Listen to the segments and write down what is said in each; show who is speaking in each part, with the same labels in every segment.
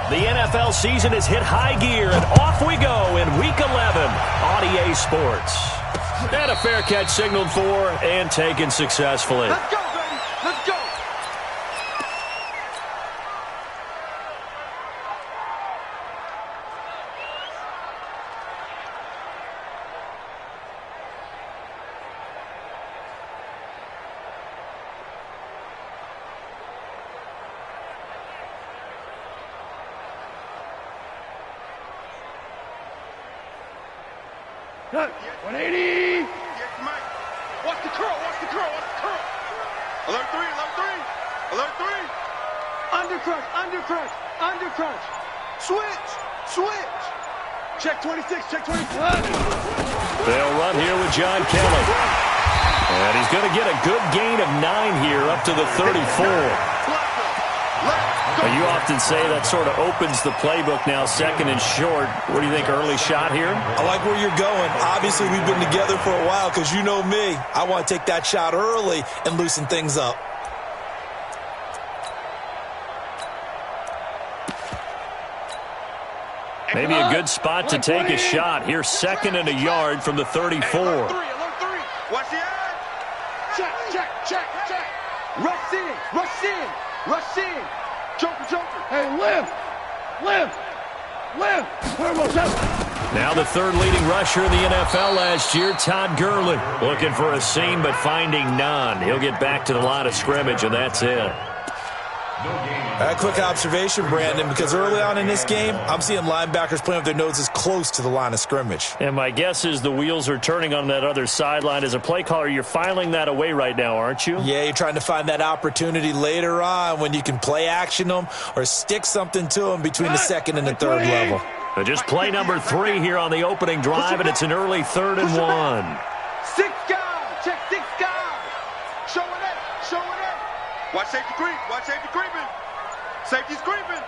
Speaker 1: The NFL season has hit high gear, and off we go in Week 11 on EA Sports. And a fair catch signaled for and taken successfully.
Speaker 2: Let's go, baby. Let's go.
Speaker 3: Good. 180.
Speaker 2: Watch the curl. Watch the curl. Watch the curl. Alert 3. Alert 3. Alert 3.
Speaker 3: Undercrunch. Undercrunch. Undercrunch. Switch. Switch. Check 26. Check 26.
Speaker 1: They'll run here with John Kelly. And he's going to get a good gain of 9 here up to the 34. You often say that sort of opens the playbook now, second and short. What do you think, early shot here?
Speaker 4: I like where you're going. Obviously, we've been together for a while because you know me. I want to take that shot early and loosen things up.
Speaker 1: Maybe a good spot to take a shot. Here, second and a yard from the 34.
Speaker 2: Alert 3. Alert 3. Watch the edge.
Speaker 3: Check. Check. Check. Check. Rush in. Rush in. Rush in. Joker, Joker. Hey, lift. Lift. Lift.
Speaker 1: Now the third leading rusher in the NFL last year, Todd Gurley. Looking for a seam, but finding none. He'll get back to the line of scrimmage, and that's it.
Speaker 4: A quick observation, Brandon, because early on in this game, I'm seeing linebackers playing with their noses close to the line of scrimmage.
Speaker 1: And my guess is the wheels are turning on that other sideline. As a play caller, you're filing that away right now, aren't you?
Speaker 4: Yeah, you're trying to find that opportunity later on when you can play action them or stick something to them between the second and the third level.
Speaker 1: But just play number 3 here on the opening drive, and it's an early 3rd and 1.
Speaker 3: 6 guys. Check 6 guys. Show it up. Show it up.
Speaker 2: Watch safety creep. Watch safety creeping. Safety's creeping.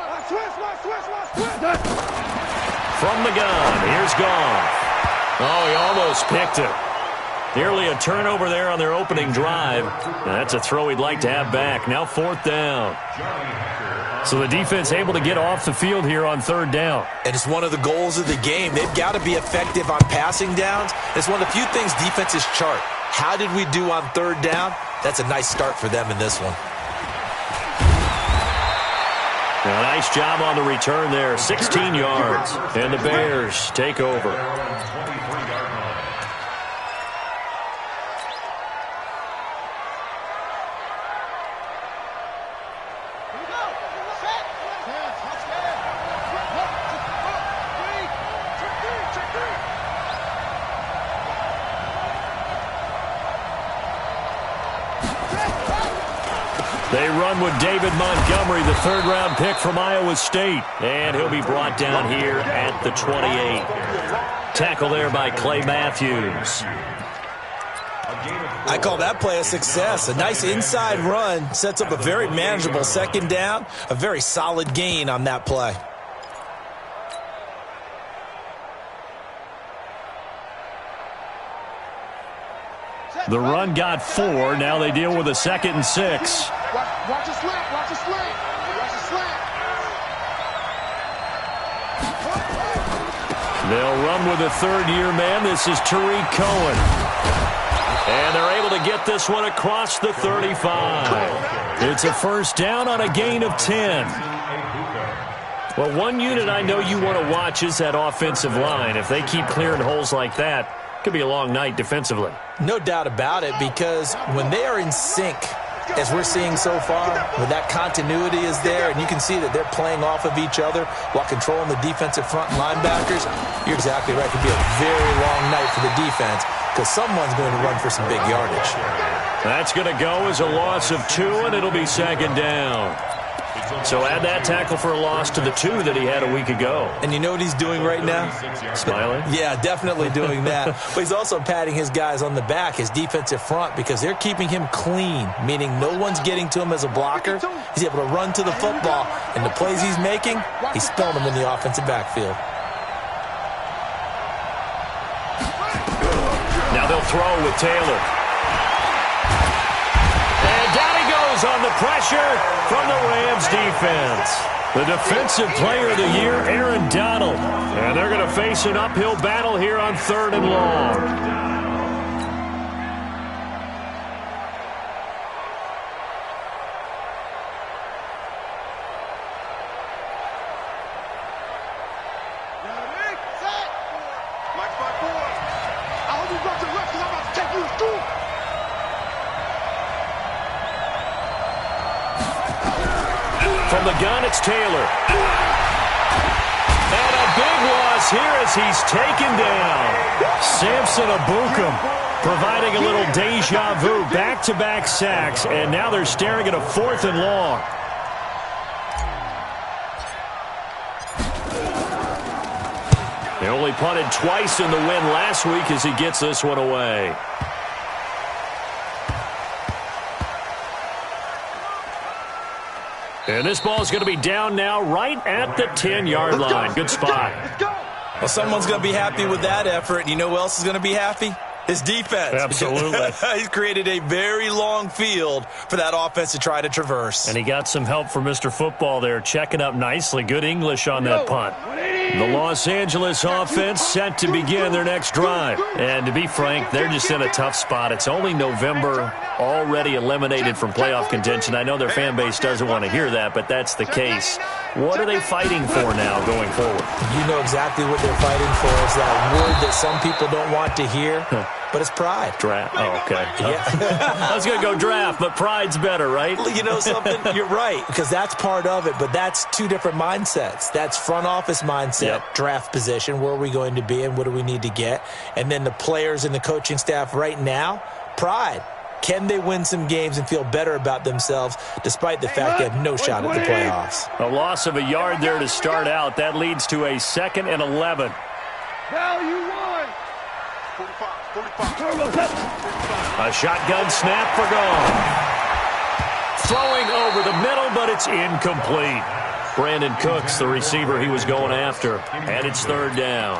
Speaker 3: Watch switch. Watch switch. Watch switch.
Speaker 1: From the gun, here's Goff. Oh, he almost picked it. Nearly a turnover there on their opening drive. Now, that's a throw he'd like to have back. Now 4th down. So the defense able to get off the field here on 3rd down.
Speaker 4: And it's one of the goals of the game. They've got to be effective on passing downs. It's one of the few things defenses chart. How did we do on 3rd down? That's a nice start for them in this one.
Speaker 1: A nice job on the return there, 16 yards. And the Bears take over. They run with David Montgomery, the 3rd-round pick from Iowa State. And he'll be brought down here at the 28. Tackle there by Clay Matthews.
Speaker 4: I call that play a success. A nice inside run sets up a very manageable 2nd down. A very solid gain on that play.
Speaker 1: The run got 4. Now they deal with a 2nd and 6.
Speaker 3: Watch a slant. Watch a slant. Watch a slant.
Speaker 1: They'll run with a 3rd-year man. This is Tariq Cohen. And they're able to get this one across the 35. It's a 1st down on a gain of 10. Well, one unit I know you want to watch is that offensive line. If they keep clearing holes like that, it could be a long night defensively.
Speaker 4: No doubt about it, because when they are in sync, as we're seeing so far, when that continuity is there, and you can see that they're playing off of each other while controlling the defensive front linebackers, you're exactly right. It could be a very long night for the defense because someone's going to run for some big yardage.
Speaker 1: That's going to go as a loss of 2, and it'll be 2nd down. So add that tackle for a loss to the 2 that he had a week ago.
Speaker 4: And you know what he's doing right now?
Speaker 1: Smiling?
Speaker 4: Yeah, definitely doing that. But he's also patting his guys on the back, his defensive front, because they're keeping him clean, meaning no one's getting to him as a blocker. He's able to run to the football, and the plays he's making, he's spelling them in the offensive backfield. Now
Speaker 1: they'll throw with Taylor. And down he goes draws on the pressure from the Rams defense. The Defensive Player of the Year, Aaron Donald. And they're going to face an uphill battle here on 3rd and long. From the gun, it's Taylor. And a big loss here as he's taken down. Samson Abukum providing a little deja vu. Back-to-back sacks, and now they're staring at a 4th and long. They only punted twice in the win last week as he gets this one away. And this ball is going to be down now right at the 10-yard line. Good spot.
Speaker 4: Well, someone's going to be happy with that effort. And you know who else is going to be happy? His defense.
Speaker 1: Absolutely.
Speaker 4: He's created a very long field for that offense to try to traverse.
Speaker 1: And he got some help from Mr. Football there, checking up nicely. Good English on that punt. The Los Angeles offense set to begin their next drive. And to be frank, they're just in a tough spot. It's only November, already eliminated from playoff contention. I know their fan base doesn't want to hear that, but that's the case. What are they fighting for now going forward?
Speaker 4: You know exactly what they're fighting for. Is that word that some people don't want to hear. But it's pride.
Speaker 1: Draft. Oh, okay.
Speaker 4: Yeah.
Speaker 1: I was going to go draft, but pride's better, right?
Speaker 4: You know something? You're right, because that's part of it, but that's two different mindsets. That's front office mindset, draft position, where are we going to be and what do we need to get? And then the players and the coaching staff right now, pride. Can they win some games and feel better about themselves despite the fact they have no shot at the playoffs?
Speaker 1: A loss of a yard there to start out. That leads to a 2nd and 11.
Speaker 3: Value one.
Speaker 2: 45.
Speaker 1: A shotgun snap for gone. Throwing over the middle, but it's incomplete. Brandon Cooks, the receiver he was going after. And it's 3rd down.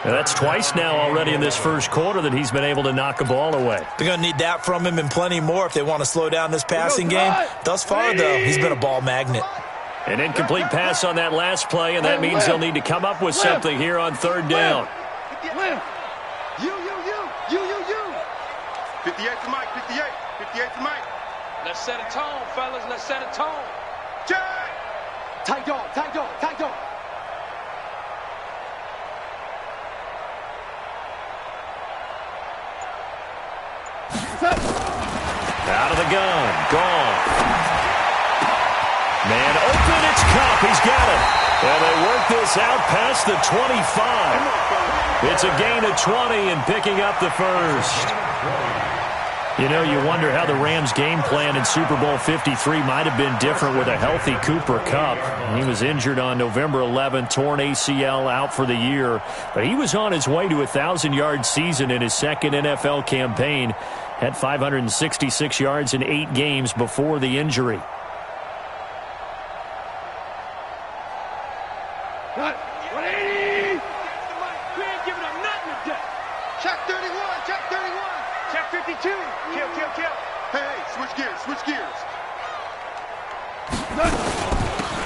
Speaker 1: And that's twice now already in this first quarter that he's been able to knock a ball away.
Speaker 4: They're going to need that from him and plenty more if they want to slow down this passing game. Thus far, though, he's been a ball magnet.
Speaker 1: An incomplete pass on that last play, and that means they'll need to come up with something here on 3rd down.
Speaker 2: 58 to Mike, 58 to Mike.
Speaker 3: Let's set a tone, fellas. Let's set a tone.
Speaker 2: Jack!
Speaker 3: Tight dog, tight dog, tight dog.
Speaker 1: Out of the gun. Gone. Man open. It's Cup. He's got it. And they work this out past the 25. It's a gain of 20 and picking up the first. You know, you wonder how the Rams' game plan in Super Bowl 53 might have been different with a healthy Cooper Kupp. He was injured on November 11th, torn ACL, out for the year. But he was on his way to a 1,000-yard season in his second NFL campaign. Had 566 yards in 8 games before the injury.
Speaker 3: Cut. 180. We ain't giving up nothing today.
Speaker 2: Check 31, check 31.
Speaker 3: Check 52. Kill.
Speaker 2: Hey, switch gears.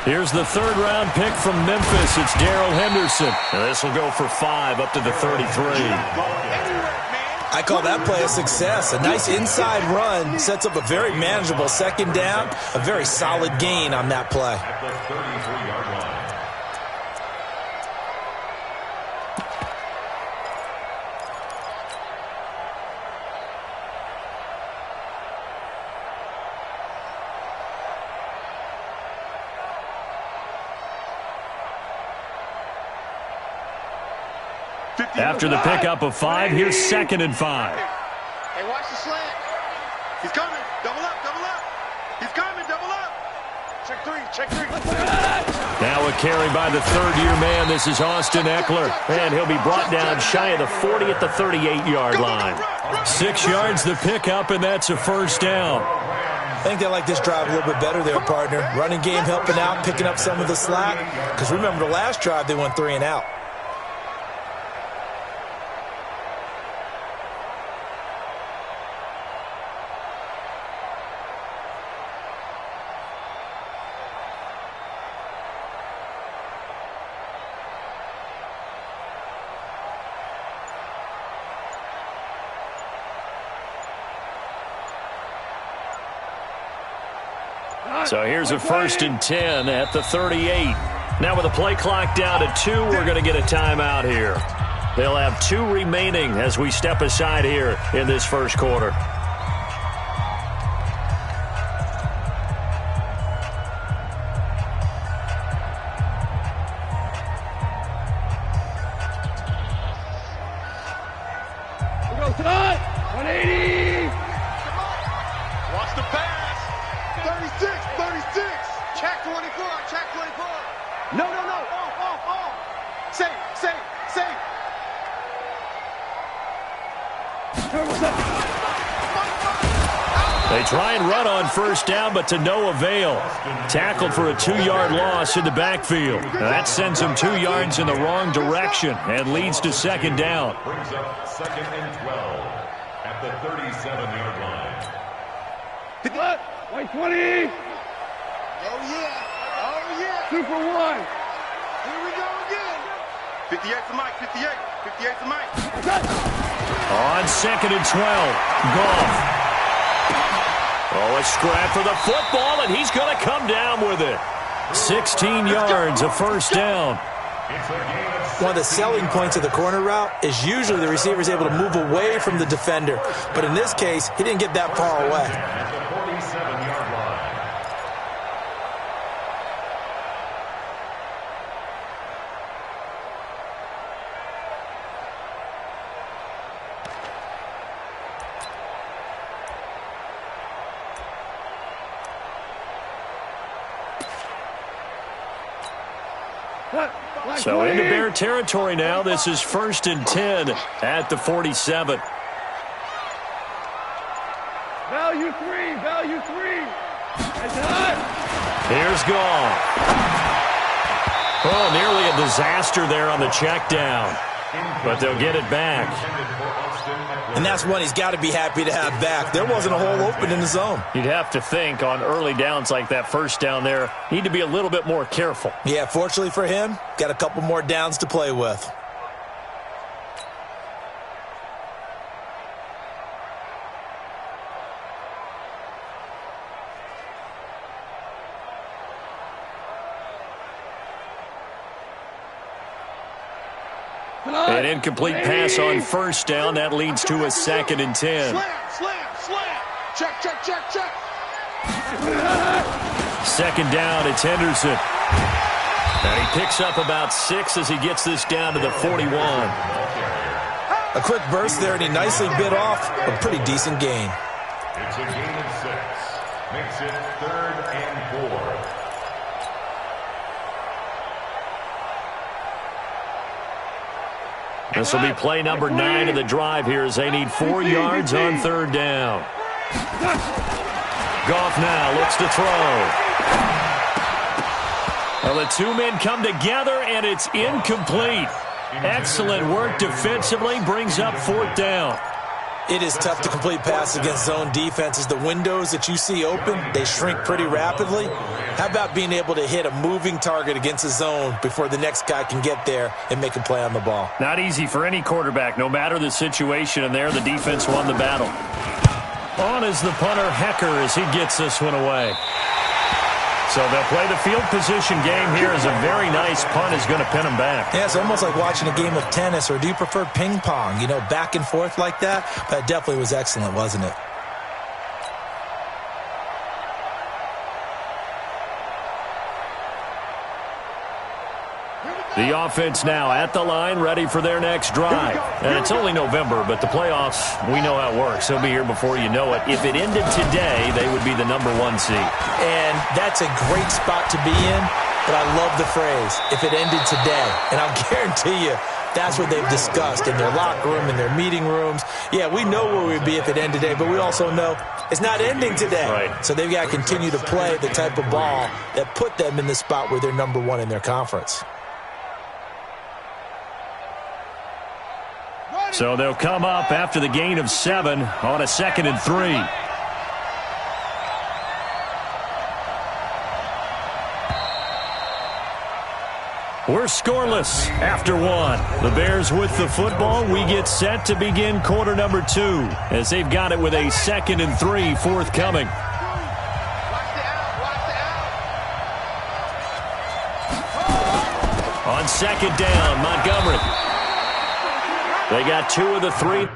Speaker 1: Here's the 3rd-round pick from Memphis. It's Darrell Henderson. And this will go for 5 up to the 33.
Speaker 4: I call that play a success. A nice inside run sets up a very manageable 2nd down. A very solid gain on that play.
Speaker 1: After the pickup of 5, here's 2nd and 5.
Speaker 2: Hey, watch the slant. He's coming. Double up. He's coming. Double up.
Speaker 3: Check 3.
Speaker 1: Now a carry by the 3rd-year man. This is Austin Eckler. And he'll be brought down shy of the 40 at the 38-yard line. 6 yards the pickup, and that's a 1st down.
Speaker 4: I think they like this drive a little bit better there, partner. Running game helping out, picking up some of the slack. Because remember, the last drive they went 3 and out.
Speaker 1: So here's a 1st and 10 at the 38. Now with the play clock down to 2, we're going to get a timeout here. They'll have 2 remaining as we step aside here in this first quarter.
Speaker 3: Here goes 180.
Speaker 2: Watch the pass. 36, 36. Check 24, check 24.
Speaker 3: No.
Speaker 2: Off. Safe.
Speaker 1: They try and run on 1st down, but to no avail. Tackled for a 2-yard loss in the backfield. Now that sends them 2 yards in the wrong direction and leads to 2nd down.
Speaker 5: Brings up 2nd and 12 at the 37-yard line.
Speaker 3: Hit left. White 20.
Speaker 2: Oh, yeah.
Speaker 3: Super 1.
Speaker 2: Here we go again. 58 to Mike, 58 to Mike.
Speaker 1: On 2nd and 12, Goff. Oh, a scrap for the football, and he's going to come down with it. 16 yards, a 1st down.
Speaker 4: One of the selling points of the corner route is usually the receiver is able to move away from the defender. But in this case, he didn't get that far away.
Speaker 5: At the 47-yard line.
Speaker 1: So into Bear territory now. This is 1st and 10 at the 47.
Speaker 3: Value 3.
Speaker 1: Here's Goff. Oh, nearly a disaster there on the check down. But they'll get it back.
Speaker 4: And that's one he's got to be happy to have back. There wasn't a hole open in the zone.
Speaker 1: You'd have to think on early downs like that 1st down there, need to be a little bit more careful.
Speaker 4: Yeah, fortunately for him, got a couple more downs to play with.
Speaker 1: An incomplete pass on 1st down. That leads to a 2nd and 10.
Speaker 2: Slam. Check.
Speaker 1: 2nd down, it's Henderson. And he picks up about 6 as he gets this down to the 41.
Speaker 4: A quick burst there, and he nicely bit off a pretty decent gain.
Speaker 5: It's a gain of 6. Makes it 3rd and 4.
Speaker 1: This will be play number 9 of the drive here as they need 4 yards on 3rd down. Goff now looks to throw. Well, the 2 men come together, and it's incomplete. Excellent work defensively, brings up 4th down.
Speaker 4: It is tough to complete passes against zone defenses. The windows that you see open, they shrink pretty rapidly. How about being able to hit a moving target against a zone before the next guy can get there and make a play on the ball?
Speaker 1: Not easy for any quarterback, no matter the situation, and there the defense won the battle. On is the punter, Hecker, as he gets this one away. So they'll play the field position game here as a very nice punt is going to pin them back.
Speaker 4: Yeah, it's almost like watching a game of tennis, or do you prefer ping pong? You know, back and forth like that? That definitely was excellent, wasn't it?
Speaker 1: The offense now at the line, ready for their next drive. And it's only November, but the playoffs, we know how it works. They'll be here before you know it. If it ended today, they would be the number 1 seed.
Speaker 4: And that's a great spot to be in, but I love the phrase, if it ended today. And I'll guarantee you, that's what they've discussed in their locker room, in their meeting rooms. Yeah, we know where we'd be if it ended today, but we also know it's not ending today.
Speaker 1: Right.
Speaker 4: So they've got to continue to play the type of ball that put them in the spot where they're number 1 in their conference.
Speaker 1: So they'll come up after the gain of 7 on a 2nd and 3. We're scoreless after 1. The Bears with the football. We get set to begin quarter number 2 as they've got it with a 2nd and 3 forthcoming.
Speaker 2: Watch the out.
Speaker 1: On second down, Montgomery. They got 2 of the 3.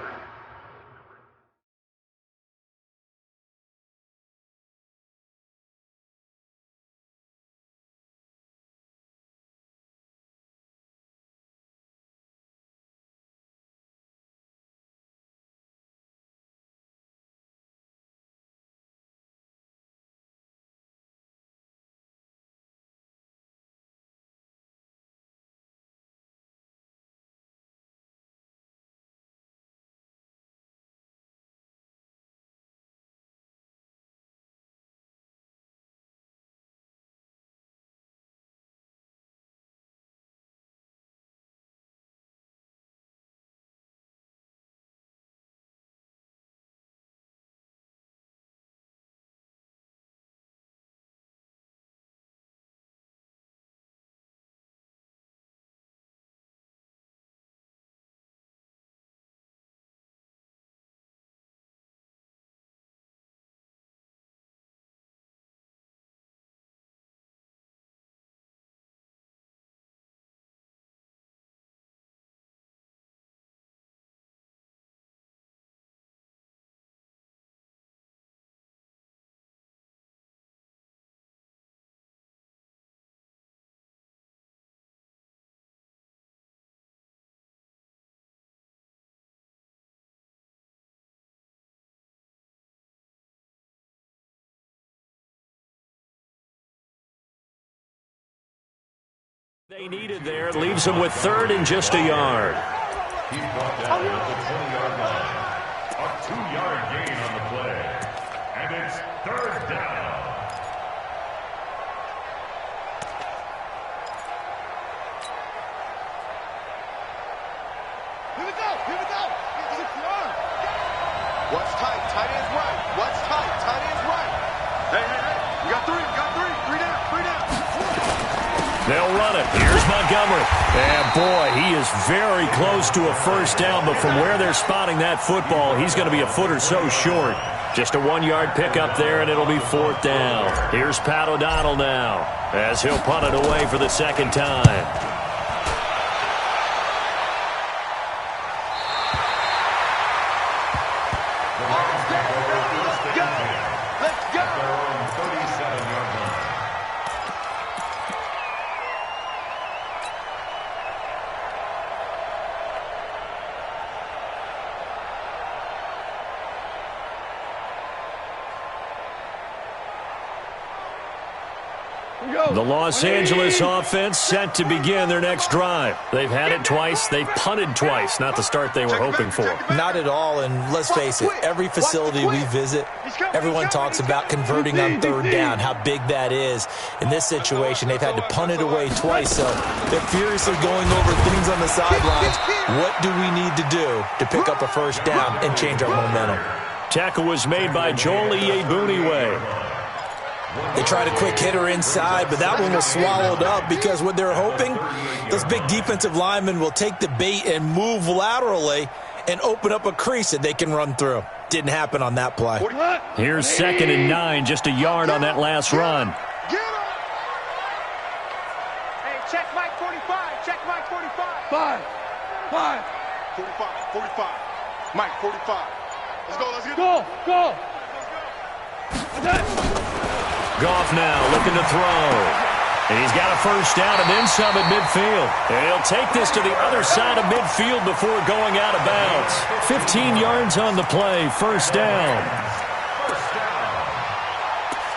Speaker 1: They needed there. It leaves them with 3rd and just a yard.
Speaker 5: He's brought down at the 20-yard line. A 2-yard gain on the play. And it's 3rd down.
Speaker 2: Here we go. Here we go. What's tight? Tight end's right. What's tight? Tight end's right. Hey, hey, hey. We got 3. We got 3. 3 down. 3 down.
Speaker 1: They'll run it. Here's Montgomery. And, boy, he is very close to a first down, but from where they're spotting that football, he's going to be a foot or so short. Just a 1-yard pickup there, and it'll be 4th down. Here's Pat O'Donnell now as he'll punt it away for the 2nd time. The Los Angeles offense set to begin their next drive. They've had it twice. They've punted twice. Not the start they were hoping for.
Speaker 4: Not at all, and let's face it, every facility we visit, everyone talks about converting on 3rd down, how big that is. In this situation, they've had to punt it away twice, so they're furiously going over things on the sidelines. What do we need to do to pick up a first down and change our momentum?
Speaker 1: Tackle was made by Joel Iyiegbuniwe.
Speaker 4: They tried a quick hitter inside, but that one was swallowed up because what they're hoping, those big defensive linemen will take the bait and move laterally and open up a crease that they can run through. Didn't happen on that play.
Speaker 1: Here's 2nd and 9, just a yard on that last run.
Speaker 3: Hey, check Mike 45. Check Mike 45. 5.
Speaker 2: 45. 45. Mike, 45. Let's go. Let's get
Speaker 3: Go. Go.
Speaker 1: Goff now looking to throw. And he's got a first down and then some at midfield. And he'll take this to the other side of midfield before going out of bounds. 15 yards on the play, first down.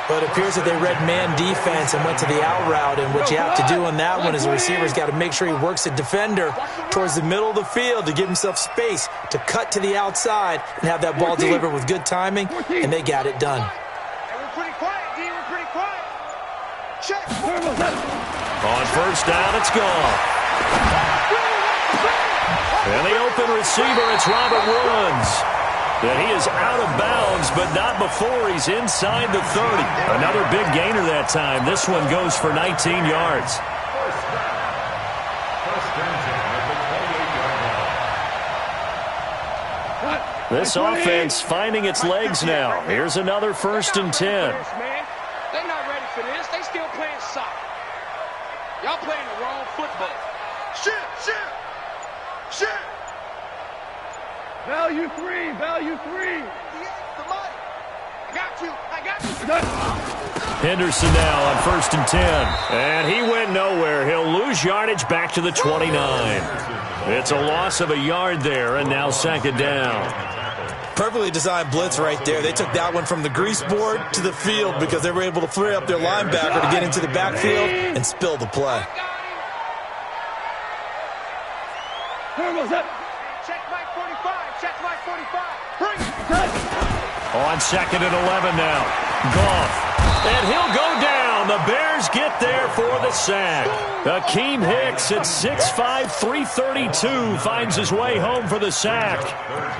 Speaker 4: But it appears that they read man defense and went to the out route, and what you have to do on that one is the receiver's got to make sure he works the defender towards the middle of the field to give himself space to cut to the outside and have that ball delivered with good timing, and they got it done.
Speaker 1: On first down, it's gone. And the open receiver, it's Robert Woods. And he is out of bounds, but not before he's inside the 30. Another big gainer that time. This one goes for 19 yards. This offense finding its legs now. Here's another 1st and 10.
Speaker 3: They're not ready for this. They still playing soccer. Y'all playing the wrong football.
Speaker 2: Shit, shit, shit.
Speaker 3: Value three, value three. I got you.
Speaker 1: Henderson now on 1st and 10. And he went nowhere. He'll lose yardage back to the 29. It's a loss of a yard there, and now 2nd down.
Speaker 4: Perfectly designed blitz right there. They took that one from the grease board to the field because they were able to free up their linebacker to get into the backfield and spill the play.
Speaker 3: Check Mike 45. Check Mike 45. Bring it.
Speaker 1: On 2nd and 11 now. Goff. And he'll go down. The Bears get there for the sack. Akeem Hicks at 6'5", 332 finds his way home for the sack.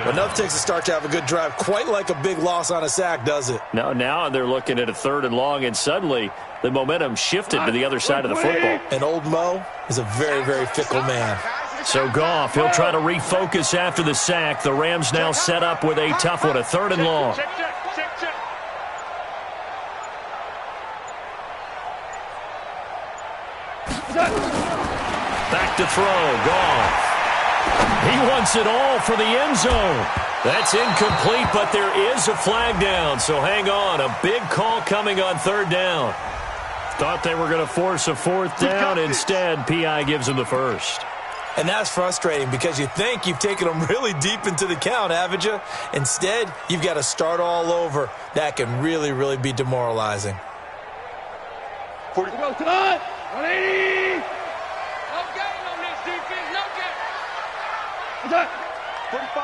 Speaker 4: Enough takes a start to have a good drive. Quite like a big loss on a sack, does it?
Speaker 1: Now they're looking at a 3rd and long, and suddenly the momentum shifted to the other side of the football.
Speaker 4: And old Mo is a very, very fickle man.
Speaker 1: So Goff, he'll try to refocus after the sack. The Rams now set up with a tough one, a 3rd and long.
Speaker 2: Check.
Speaker 1: Back to throw, Goff. He wants it all for the end zone. That's incomplete, but there is a flag down, so hang on. A big call coming on 3rd down. Thought they were going to force a 4th down. Instead, P.I. gives them the 1st.
Speaker 4: And that's frustrating because you think you've taken them really deep into the count, haven't you? Instead, you've got to start all over. That can really, really be demoralizing.
Speaker 3: 40. Go tonight. 180. No gain on this defense. No gain. What's that? 45.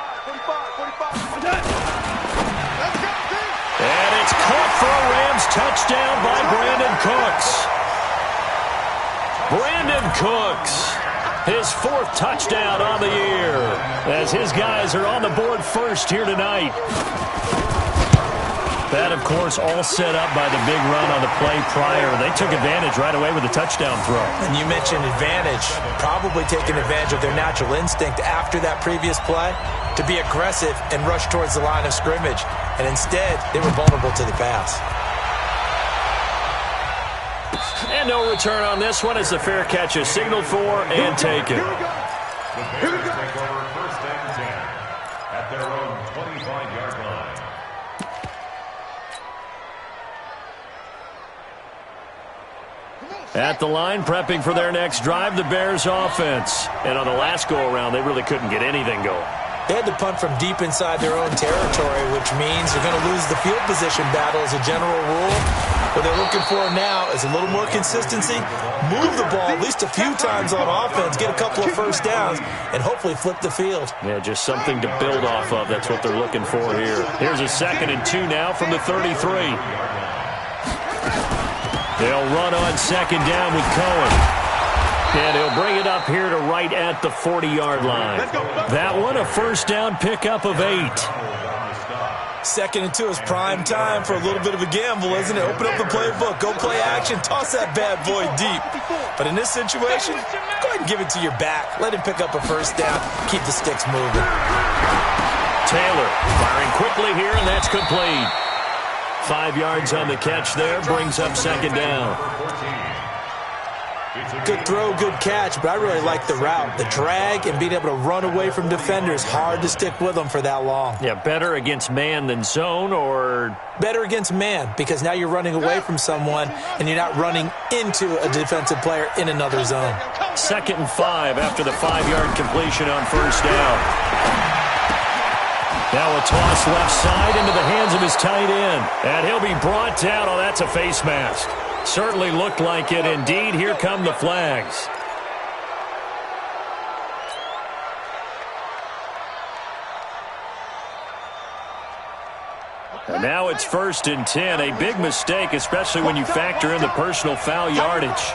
Speaker 3: What's that?
Speaker 2: Let's go, dude.
Speaker 1: And it's caught for a Rams touchdown by Brandon Cooks. Brandon Cooks, his 4th touchdown on the year, as his guys are on the board first here tonight. That, of course, all set up by the big run on the play prior. They took advantage right away with a touchdown throw.
Speaker 4: And you mentioned advantage, probably taking advantage of their natural instinct after that previous play to be aggressive and rush towards the line of scrimmage. And instead, they were vulnerable to the pass.
Speaker 1: And no return on this one as the fair catch is signaled for and taken.
Speaker 5: The Bears take over 1st and 10 at their own 25-yard line.
Speaker 1: At the line, prepping for their next drive, the Bears offense. And on the last go-around, they really couldn't get anything going.
Speaker 4: They had to punt from deep inside their own territory, which means they're going to lose the field position battle as a general rule. What they're looking for now is a little more consistency, move the ball at least a few times on offense, get a couple of 1st downs, and hopefully flip the field.
Speaker 1: Yeah, just something to build off of. That's what they're looking for here. Here's a 2nd and 2 now from the 33. They'll run on 2nd down with Cohen. And he'll bring it up here to right at the 40-yard line. That one, a 1st down pickup of 8.
Speaker 4: 2nd and 2 is prime time for a little bit of a gamble, isn't it? Open up the playbook, go play action, toss that bad boy deep. But in this situation, go ahead and give it to your back. Let him pick up a 1st down. Keep the sticks moving.
Speaker 1: Taylor firing quickly here, and that's complete. 5 yards on the catch there, brings up 2nd down.
Speaker 4: Good throw, good catch, but I really like the route. The drag and being able to run away from defenders, hard to stick with them for that long.
Speaker 1: Yeah, better against man than zone, or
Speaker 4: better against man, because now you're running away from someone and you're not running into a defensive player in another zone.
Speaker 1: 2nd and 5 after the 5-yard completion on 1st down. Now a toss left side into the hands of his tight end. And he'll be brought down. Oh, that's a face mask. Certainly looked like it. Indeed, here come the flags. And now it's 1st and 10. A big mistake, especially when you factor in the personal foul yardage.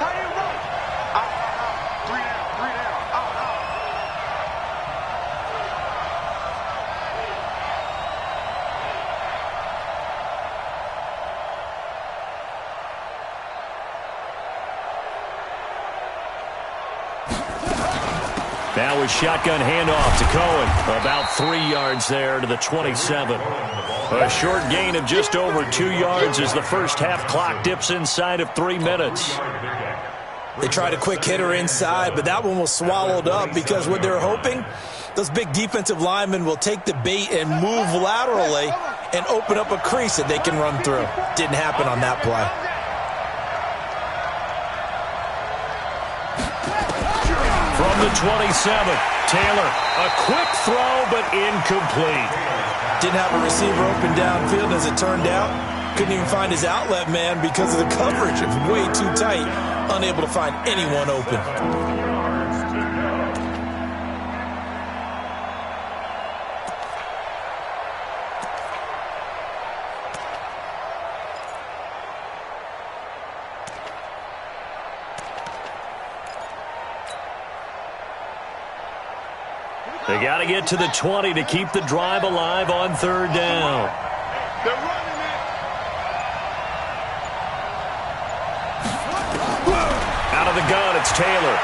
Speaker 1: Now a shotgun handoff to Cohen. About 3 yards there to the 27. A short gain of just over 2 yards as the first half clock dips inside of 3 minutes.
Speaker 4: They tried a quick hitter inside, but that one was swallowed up because what they're hoping, those big defensive linemen will take the bait and move laterally and open up a crease that they can run through. Didn't happen on that play.
Speaker 1: From the 27, Taylor, a quick throw but incomplete.
Speaker 4: Didn't have a receiver open downfield as it turned out. Couldn't even find his outlet man because of the coverage. It was way too tight. Unable to find anyone open.
Speaker 1: They got to get to the 20 to keep the drive alive on third down.
Speaker 2: They're running it.
Speaker 1: Out of the gun, it's Taylor.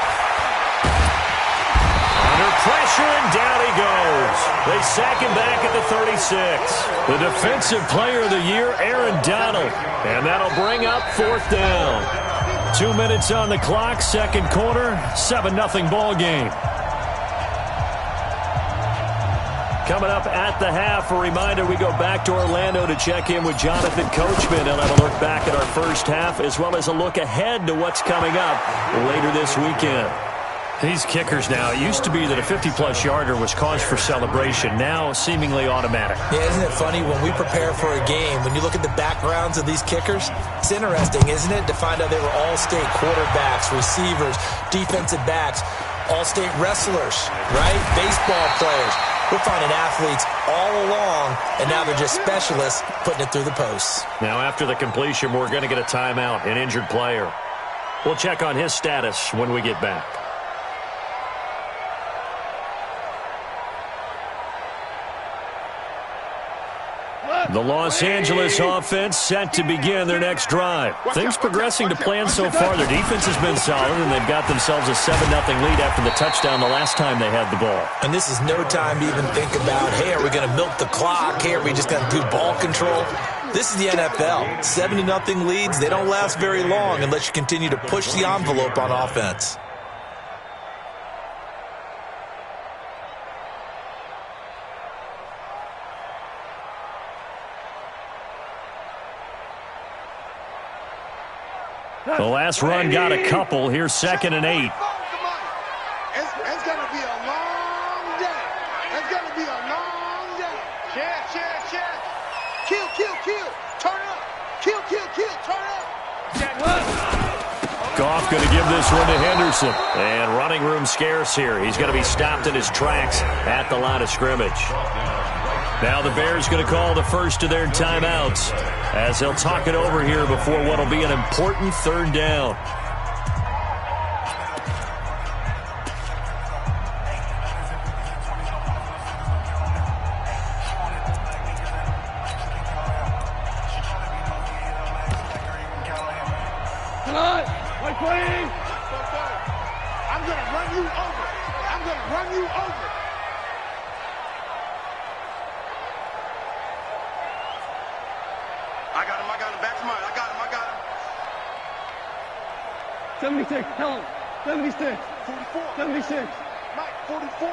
Speaker 1: Under pressure, and down he goes. They sack him back at the 36. The Defensive Player of the Year, Aaron Donald. And that'll bring up fourth down. 2 minutes on the clock, second quarter, 7-0 ball game. Coming up at the half, a reminder, we go back to Orlando to check in with Jonathan Coachman. He'll have a look back at our first half as well as a look ahead to what's coming up later this weekend. These kickers now, it used to be that a 50-plus yarder was cause for celebration, now seemingly automatic.
Speaker 4: Yeah, isn't it funny when we prepare for a game, when you look at the backgrounds of these kickers, it's interesting, isn't it, to find out they were all-state quarterbacks, receivers, defensive backs, all-state wrestlers, right? Baseball players. We're finding athletes all along, and now they're just specialists putting it through the posts.
Speaker 1: Now, after the completion, we're going to get a timeout, an injured player. We'll check on his status when we get back. The Los Angeles offense set to begin their next drive. Things progressing to plan so far. Their defense has been solid, and they've got themselves a 7-0 lead after the touchdown the last time they had the ball.
Speaker 4: And this is no time to even think about, hey, are we going to milk the clock? Hey, are we just going to do ball control? This is the NFL. 7-0 leads, they don't last very long unless you continue to push the envelope on offense.
Speaker 1: The last run got a couple. Here's 2nd and 8.
Speaker 2: It's going to be a long day. It's going to be a long day. Check. Kill. Turn up. Kill. Turn up.
Speaker 1: Goff going to give this one to Henderson. And running room scarce here. He's going to be stopped in his tracks at the line of scrimmage. Now the Bears going to call the first of their timeouts as they'll talk it over here before what will be an important third down.
Speaker 2: I'm going to run you over. I got him. Back to mine. I got him.
Speaker 3: 76, tell him. 76.
Speaker 2: 44.
Speaker 3: 76.
Speaker 2: Mike, 44.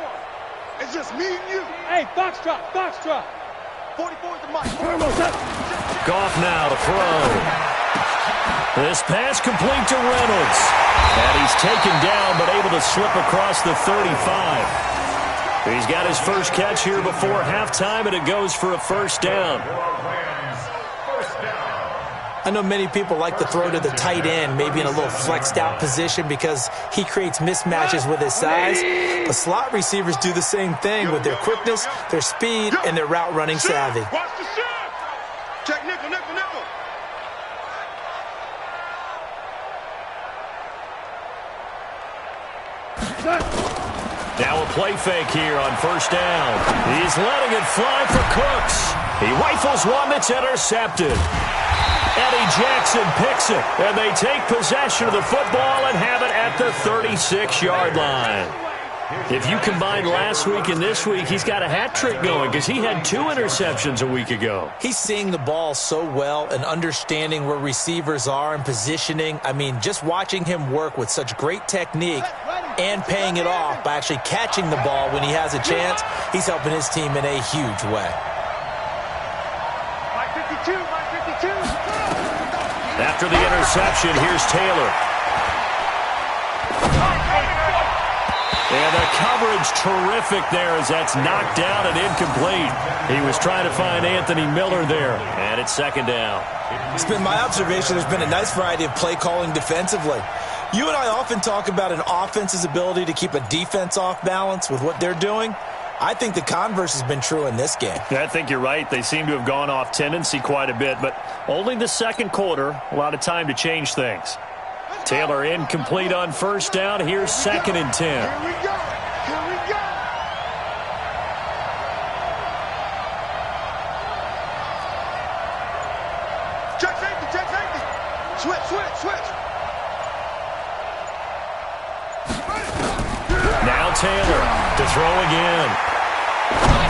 Speaker 2: It's just me and you.
Speaker 3: Hey, box drop.
Speaker 2: 44 is the Mike.
Speaker 1: Goff now to throw. This pass complete to Reynolds. And he's taken down but able to slip across the 35. He's got his first catch here before halftime, and it goes for a first down.
Speaker 4: I know many people like to throw to the tight end, maybe in a little flexed out position because he creates mismatches with his size. But slot receivers do the same thing with their quickness, their speed, and their route running savvy.
Speaker 2: Watch the shift. Check nickel.
Speaker 1: Now a play fake here on first down. He's letting it fly for Cooks. He rifles one that's intercepted. Eddie Jackson picks it, and they take possession of the football and have it at the 36-yard line. If you combine last week and this week, he's got a hat trick going because he had 2 interceptions a week ago.
Speaker 4: He's seeing the ball so well and understanding where receivers are and positioning. I mean, just watching him work with such great technique and paying it off by actually catching the ball when he has a chance, he's helping his team in a huge way.
Speaker 1: After the interception, here's Taylor. And the coverage terrific there as that's knocked down and incomplete. He was trying to find Anthony Miller there, and it's second down.
Speaker 4: It's been my observation there's been a nice variety of play calling defensively. You and I often talk about an offense's ability to keep a defense off balance with what they're doing. I think the converse has been true in this game.
Speaker 1: Yeah, I think you're right. They seem to have gone off tendency quite a bit, but only the second quarter, a lot of time to change things. Taylor incomplete on first down. Here's 2nd and 10.
Speaker 2: Here we go. Here we go. Check safety, check safety. Switch, switch, switch.
Speaker 1: Now Taylor to throw again.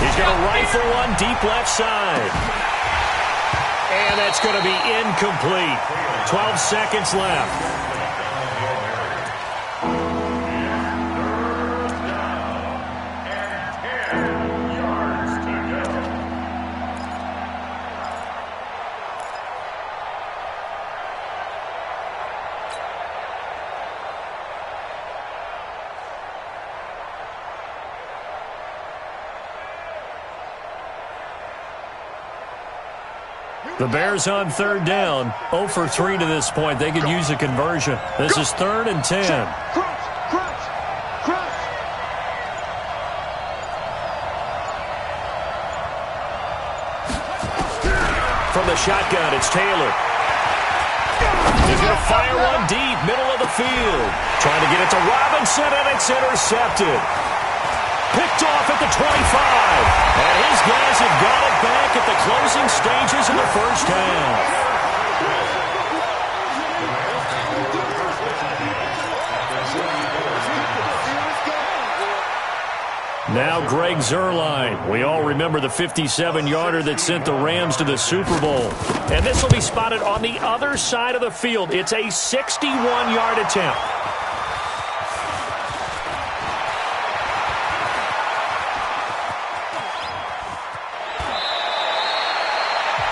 Speaker 1: He's going to rifle one deep left side. And that's going to be incomplete. 12 seconds left. The Bears on third down, 0 for 3 to this point. They could use a conversion. This is 3rd and 10.
Speaker 2: Crunch, crunch, crunch.
Speaker 1: From the shotgun, it's Taylor. He's going to fire one deep, middle of the field. Trying to get it to Robinson, and it's intercepted. Picked off at the 25. And his guys have got it back at the closing stages of the first half. Now Greg Zuerlein. We all remember the 57-yarder that sent the Rams to the Super Bowl. And this will be spotted on the other side of the field. It's a 61-yard attempt.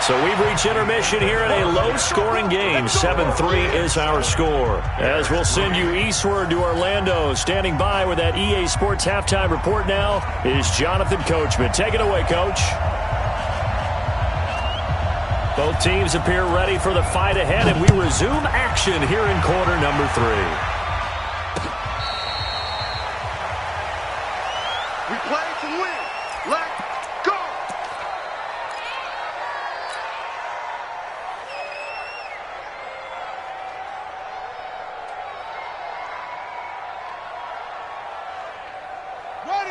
Speaker 1: So we've reached intermission here in a low-scoring game. 7-3 is our score. As we'll send you eastward to Orlando. Standing by with that EA Sports halftime report now is Jonathan Coachman. Take it away, Coach. Both teams appear ready for the fight ahead, and we resume action here in quarter number 3.
Speaker 2: We play to win. Let's go.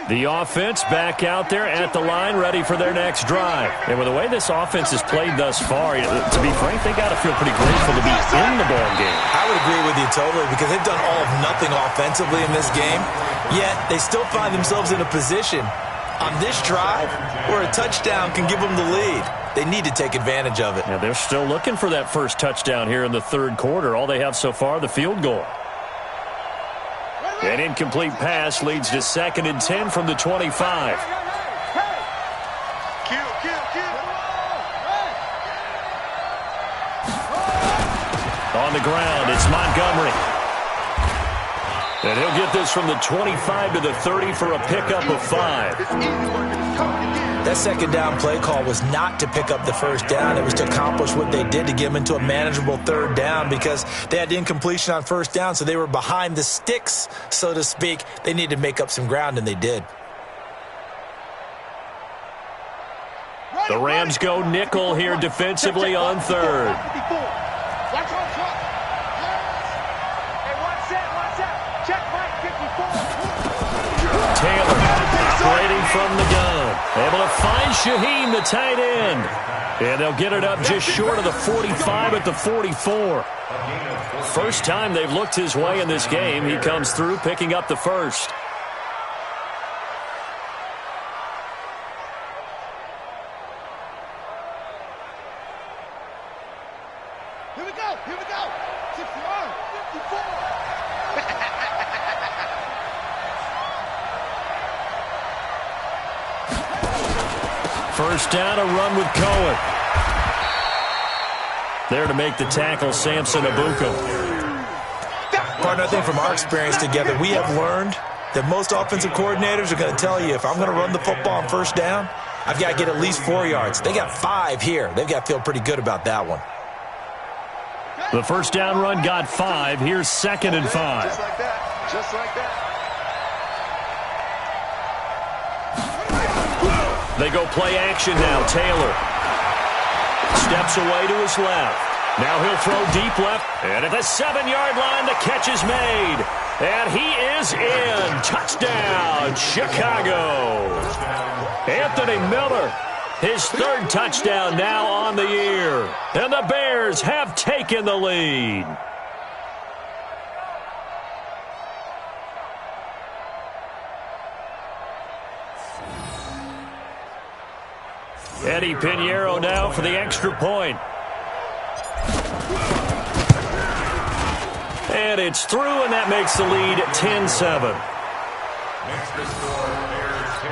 Speaker 1: The offense back out there at the line, ready for their next drive. And with the way this offense has played thus far, to be frank, they got to feel pretty grateful to be in the ball game.
Speaker 4: I would agree with you totally because they've done all of nothing offensively in this game, yet they still find themselves in a position on this drive where a touchdown can give them the lead. They need to take advantage of it.
Speaker 1: Yeah, they're still looking for that first touchdown here in the third quarter. All they have so far, the field goal. An incomplete pass leads to 2nd and 10 from the 25.
Speaker 2: Kill, kill, kill.
Speaker 1: On the ground, it's Montgomery. And he'll get this from the 25 to the 30 for a pickup of 5.
Speaker 2: It's easy work and it's coming again.
Speaker 4: That second down play call was not to pick up the first down. It was to accomplish what they did to get them into a manageable third down because they had incompletion on first down, so they were behind the sticks, so to speak. They needed to make up some ground, and they did.
Speaker 1: The Rams go nickel here defensively on third.
Speaker 2: Watch on clock. Hey, watch that. Check Mike 54.
Speaker 1: Taylor operating from the gun. Able to find Shaheen, the tight end. And they'll get it up just short of the 45 at the 44. First time they've looked his way in this game. He comes through picking up the first. first down, a run with Cohen. There to make the tackle, Samson Abuka.
Speaker 4: Partner, I think from our experience together, we have learned that most offensive coordinators are going to tell you, if I'm going to run the football on first down, I've got to get at least 4 yards. They got 5 here. They've got to feel pretty good about that one.
Speaker 1: The first down run got 5. Here's 2nd and 5.
Speaker 2: Just like that. Just like that.
Speaker 1: They go play action now. Taylor steps away to his left. Now he'll throw deep left. And at the 7-yard line, the catch is made. And he is in. Touchdown, Chicago. Anthony Miller, his 3rd touchdown now on the year. And the Bears have taken the lead. Eddie Pinheiro now for the extra point. And it's through, and that makes the lead 10-7.
Speaker 5: Makes the score Bears 10,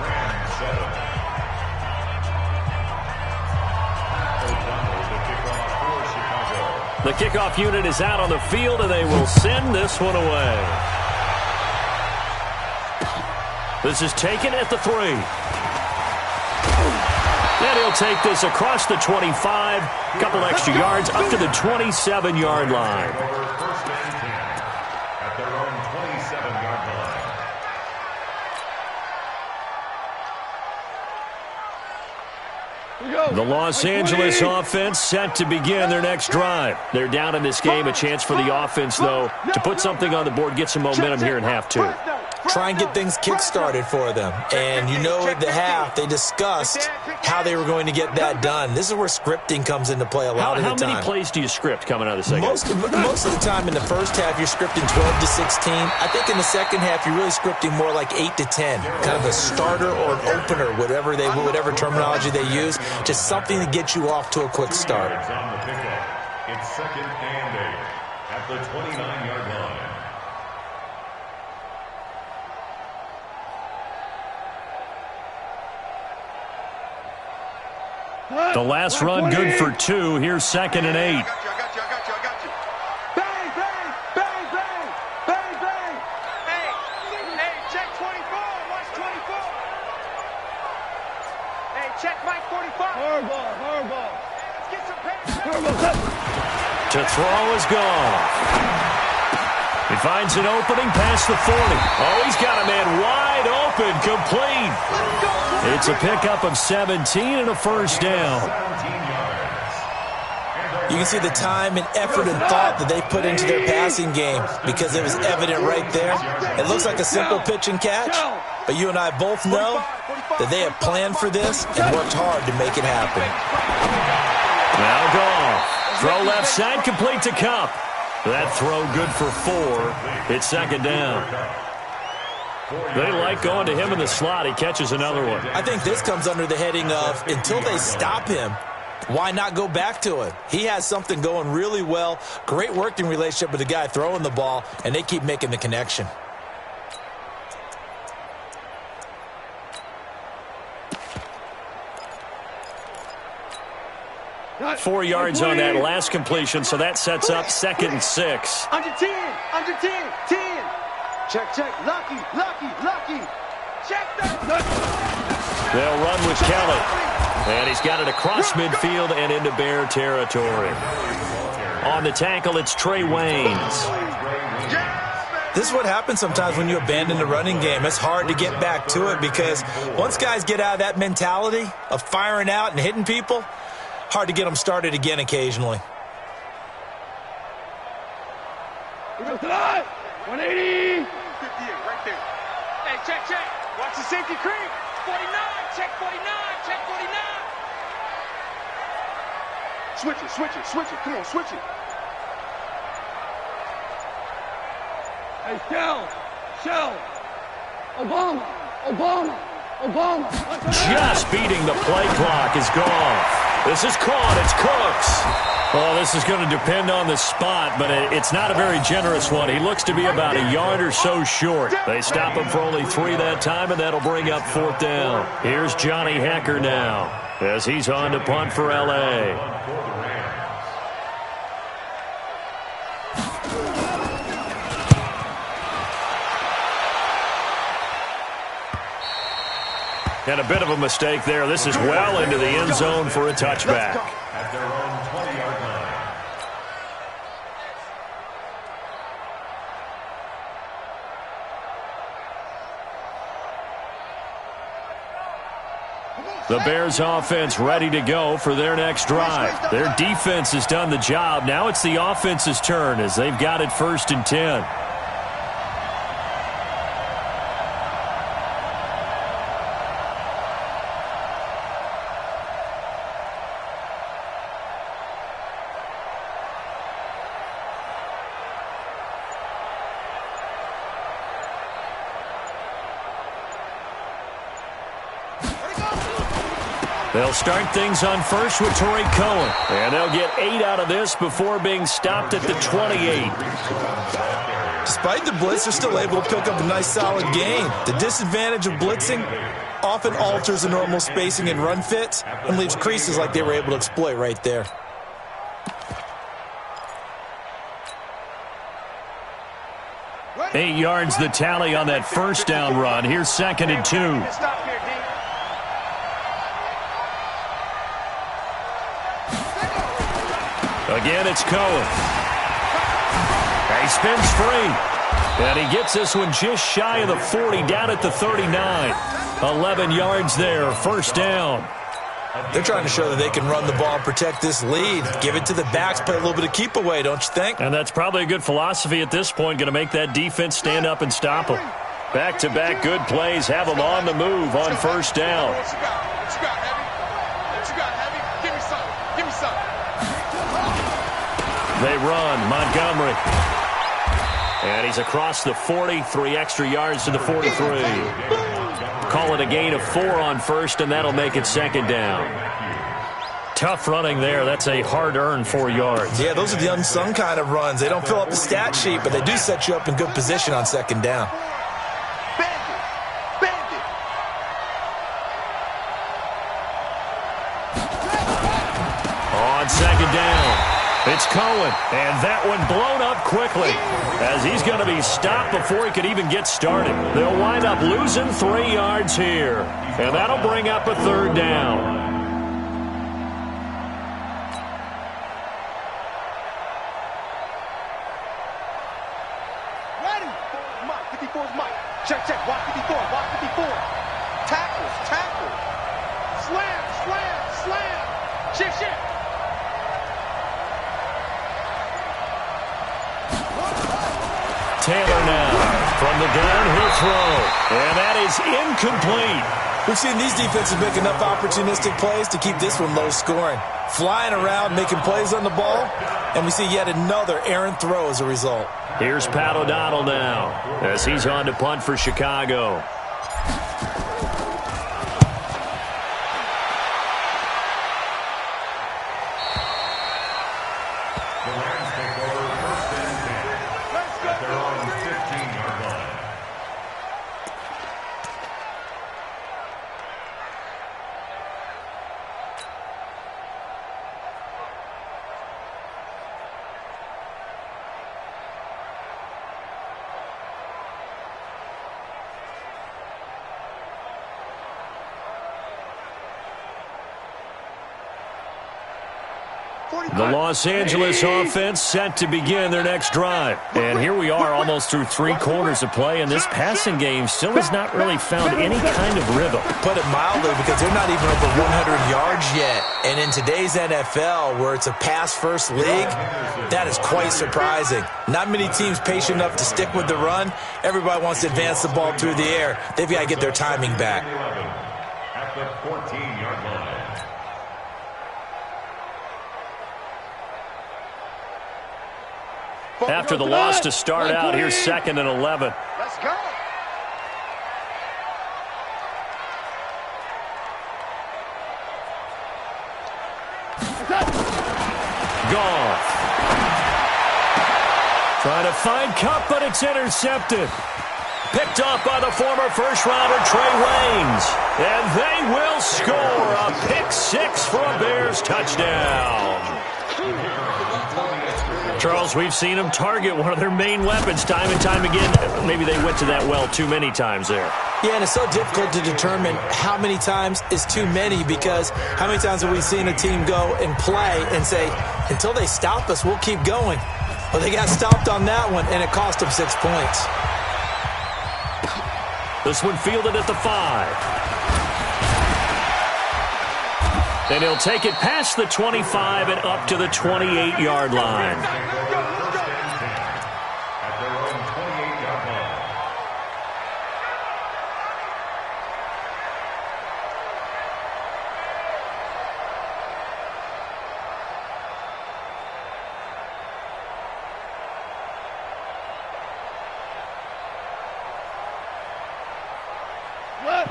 Speaker 5: Rams 7.
Speaker 1: The kickoff unit is out on the field, and they will send this one away. This is taken at the 3. And he'll take this across the 25, a couple extra yards up to the 27-yard line.
Speaker 5: First and 10 at their own 27-yard line.
Speaker 1: The Los Angeles offense set to begin their next drive. They're down in this game. A chance for the offense, though, to put something on the board, get some momentum here in half 2.
Speaker 4: Try and get things kick-started for them. And you know at the half, they discussed how they were going to get that done. This is where scripting comes into play a lot of the time.
Speaker 1: How many plays do you script coming out of the second half?
Speaker 4: Most of the time in the first half, you're scripting 12 to 16. I think in the second half, you're really scripting more like 8 to 10. Kind of a starter or an opener, whatever terminology they use. Just something to get you off to a quick start.
Speaker 5: On the pickup, it's 2nd and 8 at the 29-yard line.
Speaker 1: The last run good for 2. Here's 2nd and 8.
Speaker 2: I got you. Bang, bang, bang, bang, bang, bang. Hey, check 24. Watch 24. Hey, check Mike 45. Hardball. Let's get some pass.
Speaker 1: To throw is gone. He finds an opening past the 40. Oh, he's got a man wide open, complete. It's a pickup of 17 and a first down.
Speaker 4: You can see the time and effort and thought that they put into their passing game because it was evident right there. It looks like a simple pitch and catch, but you and I both know that they have planned for this and worked hard to make it happen.
Speaker 1: Now Goff. Throw left side, complete to Kupp. That throw good for 4. It's 2nd down. They like going to him in the slot. He catches another one.
Speaker 4: I think this comes under the heading of until they stop him, why not go back to it? He has something going really well. Great working relationship with the guy throwing the ball, and they keep making the connection.
Speaker 1: Got 4 yards on that last completion, so that sets up 2nd and 6.
Speaker 2: Under 10. Check. Lucky. Check that.
Speaker 1: They'll run with Kelly. And he's got it across midfield and into Bear territory. On the tackle, it's Trey Waynes.
Speaker 4: This is what happens sometimes when you abandon the running game. It's hard to get back to it because once guys get out of that mentality of firing out and hitting people, hard to get them started again occasionally.
Speaker 2: 180. 58, right there. Hey, check. Watch the safety creep. 49. Check 49. Switch it. Come on, switch it. Hey, Shell. Obama.
Speaker 1: Just beating the play clock is gone. This is caught. It's Cooks. Well, this is going to depend on the spot, but it's not a very generous one. He looks to be about a yard or so short. They stop him for only 3 that time, and that'll bring up 4th down. Here's Johnny Hecker now as he's on to punt for L.A. And a bit of a mistake there. This is well into the end zone for a touchback.
Speaker 5: At their own 20-yard line.
Speaker 1: The Bears offense ready to go for their next drive. Their defense has done the job. Now it's the offense's turn as they've got it 1st and 10. They'll start things on first with Tariq Cohen. And they'll get 8 out of this before being stopped at the 28.
Speaker 4: Despite the blitz, they're still able to pick up a nice solid gain. The disadvantage of blitzing often alters the normal spacing and run fits and leaves creases like they were able to exploit right there.
Speaker 1: Eight yards the tally on that 1st down run. Here's 2nd and 2. Again, it's Cohen. He spins free. And he gets this one just shy of the 40, down at the 39. 11 yards there, 1st down.
Speaker 4: They're trying to show that they can run the ball and protect this lead. Give it to the backs, play a little bit of keep away, don't you think?
Speaker 1: And that's probably a good philosophy at this point, going to make that defense stand up and stop them. Back-to-back good plays have them on the move on 1st down.
Speaker 3: What you got? What you got, Heavy? What you got, Heavy? Give me some. Give me some.
Speaker 1: They run, Montgomery. And he's across the 40, 3 extra yards to the 43. Call it a gain of 4 on 1st, and that'll make it 2nd down. Tough running there. That's a hard-earned 4 yards.
Speaker 4: Yeah, those are the unsung kind of runs. They don't fill up the stat sheet, but they do set you up in good position on 2nd down.
Speaker 1: On 2nd down. It's Cohen, and that one blown up quickly as he's going to be stopped before he could even get started. They'll wind up losing 3 yards here, and that'll bring up a 3rd down.
Speaker 3: Ready. Mike, 54's Mike. Check, check. Watch 54. Watch 54. Tackles, tackle. Slam, slam, slam. Shit, shit.
Speaker 1: Taylor now from the gun, he'll throw. And that is incomplete.
Speaker 4: We've seen these defenses make enough opportunistic plays to keep this one low scoring. Flying around, making plays on the ball, and we see yet another errant throw as a result.
Speaker 1: Here's Pat O'Donnell now as he's on to punt for Chicago. The Los Angeles offense set to begin their next drive. And here we are almost through 3 quarters of play, and this passing game still has not really found any kind of rhythm.
Speaker 4: Put it mildly, because they're not even over 100 yards yet. And in today's NFL, where it's a pass-first league, that is quite surprising. Not many teams patient enough to stick with the run. Everybody wants to advance the ball through the air. They've got to get their timing back.
Speaker 5: At the 14-yard line.
Speaker 1: After the loss to start out, here's 2nd and 11.
Speaker 3: Let's go.
Speaker 1: Gone Trying to find Cup, but it's intercepted. Picked off by the former first-rounder Trey Waynes. And they will score a pick-6 for a Bears touchdown. Charles, we've seen them target one of their main weapons time and time again. Maybe they went to that well too many times there.
Speaker 4: Yeah, and it's so difficult to determine how many times is too many, because how many times have we seen a team go and play and say, until they stop us, we'll keep going. Well, they got stopped on that one, and it cost them 6 points.
Speaker 1: This one fielded at the 5. And he'll take it past the 25 and up to the 28-yard line.
Speaker 5: At their own 28-yard line.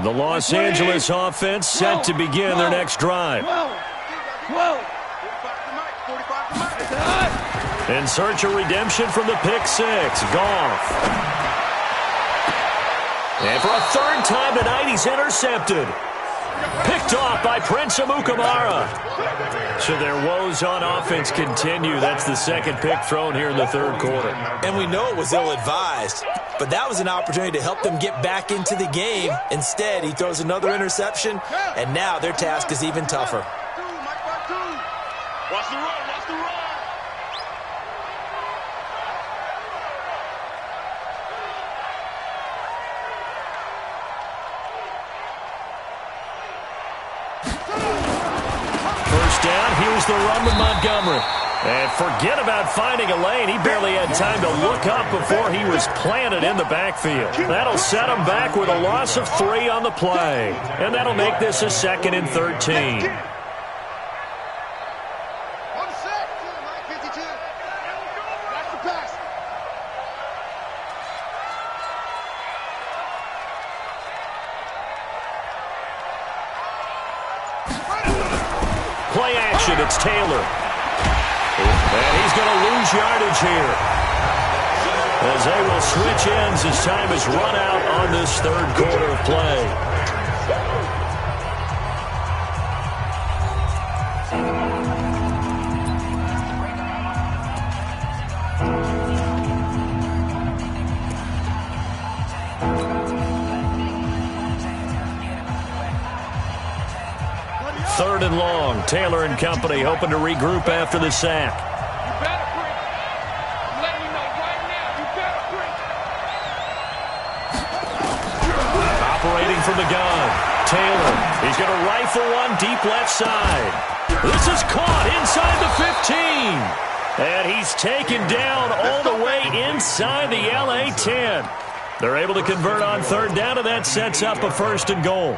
Speaker 1: The Los Angeles offense set to begin their next drive. In search of redemption from the pick 6, Goff. And for a third time tonight, he's intercepted. Picked off by Prince Amukamara. So their woes on offense continue. That's the second pick thrown here in the third quarter.
Speaker 4: And we know it was ill-advised, but that was an opportunity to help them get back into the game. Instead, he throws another interception, and now their task is even tougher.
Speaker 3: Watch the run, watch the run.
Speaker 1: First down, here's the run with Montgomery. And forget about finding a lane. He barely had time to look up before he was planted in the backfield. That'll set him back with a loss of 3 on the play. And that'll make this a 2nd and 13. Play action, it's Taylor. And he's going to lose yardage here, as they will switch ends as time has run out on this third quarter of play. Third and long. Taylor and company hoping to regroup after the sack.
Speaker 3: You better break. I'm letting you know right now, you better break.
Speaker 1: Operating from the gun. Taylor. He's going to rifle one deep left side. This is caught inside the 15. And he's taken down all the way inside the LA 10. They're able to convert on third down, and that sets up a 1st and goal.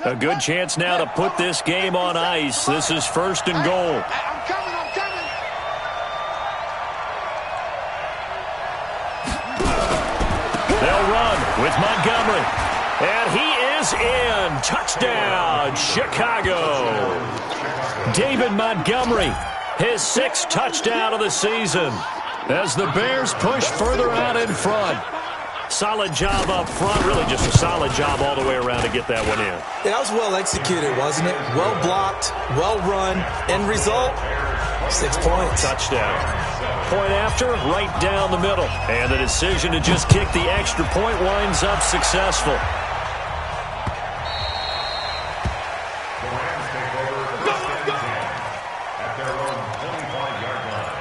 Speaker 1: A good chance now to put this game on ice. This is 1st and goal.
Speaker 2: I'm coming, I'm coming.
Speaker 1: They'll run with Montgomery. And he is in. Touchdown, Chicago. David Montgomery, his 6th touchdown of the season, as the Bears push further out in front. Solid job up front, really just a solid job all the way around to get that one in.
Speaker 4: Yeah, that was well executed, wasn't it? Well blocked, well run, end result, 6 points.
Speaker 1: Touchdown. Point after, right down the middle. And the decision to just kick the extra point winds up successful.
Speaker 5: The Rams take over first and 10 at their own 25-yard line.